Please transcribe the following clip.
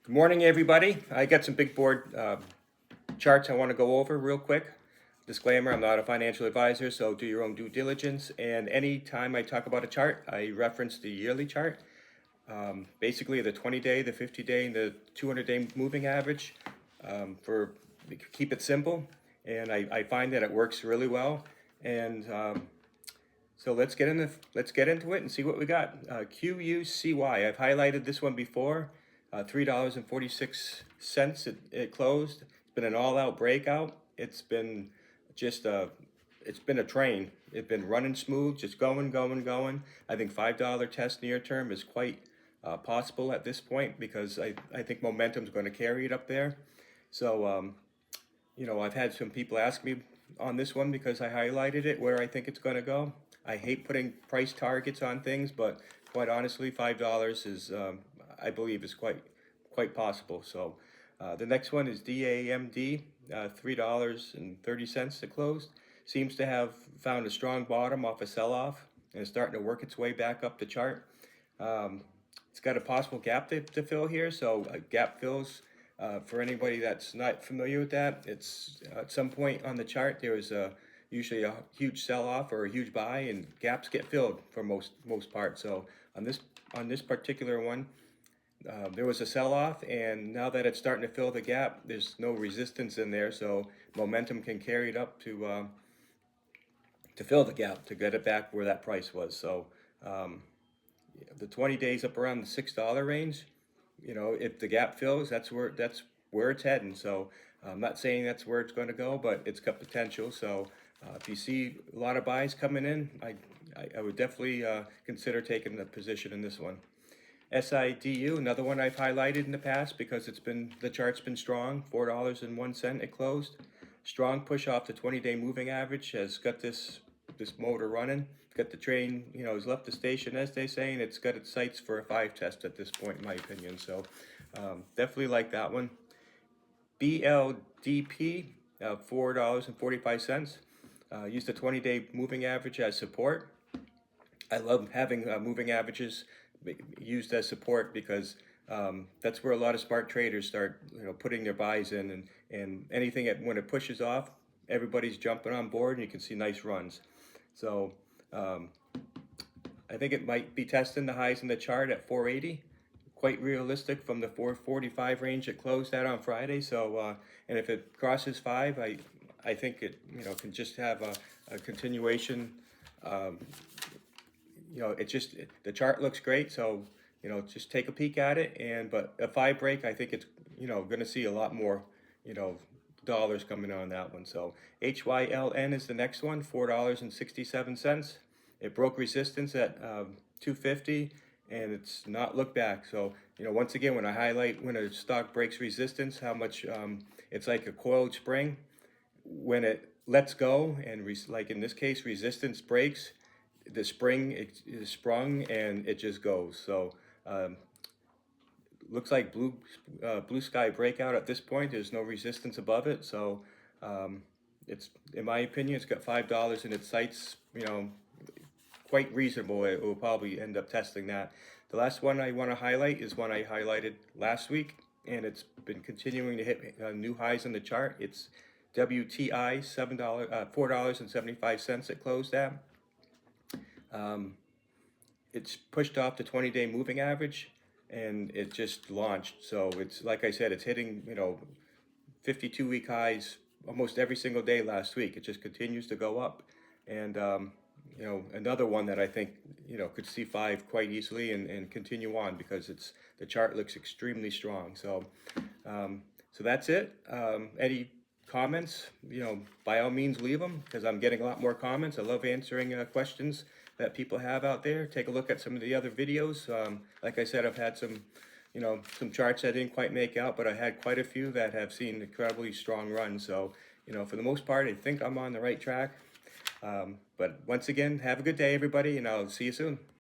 Good morning, everybody. I got some big board charts I want to go over real quick. Disclaimer, I'm not a financial advisor, so do your own due diligence. And anytime I talk about a chart, I reference the yearly chart. Basically, the 20-day, the 50-day, and the 200-day moving average for keep it simple. And I find that it works really well. And so let's get into it and see what we got. QUCY. I've highlighted this one before. $3.46 it closed. It's been an all-out breakout. It's been just it's been a train. It's been running smooth, just going. I think $5 test near term is quite possible at this point because I think momentum's going to carry it up there. So I've had some people ask me on this one because I highlighted it where I think it's going to go. I hate putting price targets on things, but quite honestly, $5 is I believe is quite possible. So the next one is DAMD, $3.30 it closed. Seems to have found a strong bottom off a sell-off and is starting to work its way back up the chart. It's got a possible gap to fill here, so gap fills. For anybody that's not familiar with that, it's at some point on the chart there is usually a huge sell-off or a huge buy, and gaps get filled for most part. So on this particular one, there was a sell-off, and now that it's starting to fill the gap, there's no resistance in there, so momentum can carry it up to fill the gap, to get it back where that price was. So the 20 days up around the $6 range. If the gap fills, that's where it's heading. So I'm not saying that's where it's going to go, but it's got potential. So if you see a lot of buys coming in, I would definitely consider taking a position in this one. SIDU, another one I've highlighted in the past because the chart's been strong. $4.01 it closed. Strong push off the 20-day moving average has got this motor running. It's got the train, has left the station, as they say, and it's got its sights for a 5 test at this point, in my opinion. So definitely like that one. BLDP, $4.45. Use the 20-day moving average as support. I love having moving averages used as support because that's where a lot of smart traders start putting their buys in, and anything when it pushes off, everybody's jumping on board and you can see nice runs. So I think it might be testing the highs in the chart at 480, quite realistic from the 445 range it closed at on Friday. So and if it crosses 5, I think it can just have a continuation. The chart looks great, so just take a peek at it. But a 5 break, I think it's going to see a lot more dollars coming on that one. So HYLN is the next one, $4.67. It broke resistance at 250, and it's not looked back. So once again, when I highlight when a stock breaks resistance, how much it's like a coiled spring. When it lets go, and like in this case, resistance breaks, the spring is sprung and it just goes. So looks like blue sky breakout at this point. There's no resistance above it, so it's, in my opinion, it's got $5 in its sights. Quite reasonable. It will probably end up testing that. The last one I want to highlight is one I highlighted last week, and it's been continuing to hit new highs in the chart. It's WTI, $4.75 it closed at. It's pushed off the 20-day moving average, and it just launched. So it's, like I said, it's hitting 52-week highs almost every single day last week. It just continues to go up, and another one that I think could see 5 quite easily and continue on because the chart looks extremely strong. So so that's it. Any comments, by all means leave them, because I'm getting a lot more comments. I love answering questions that people have out there. Take a look at some of the other videos. Like I said, I've had some charts I didn't quite make out, but I had quite a few that have seen incredibly strong runs. So for the most part, I think I'm on the right track. But once again, have a good day, everybody, and I'll see you soon.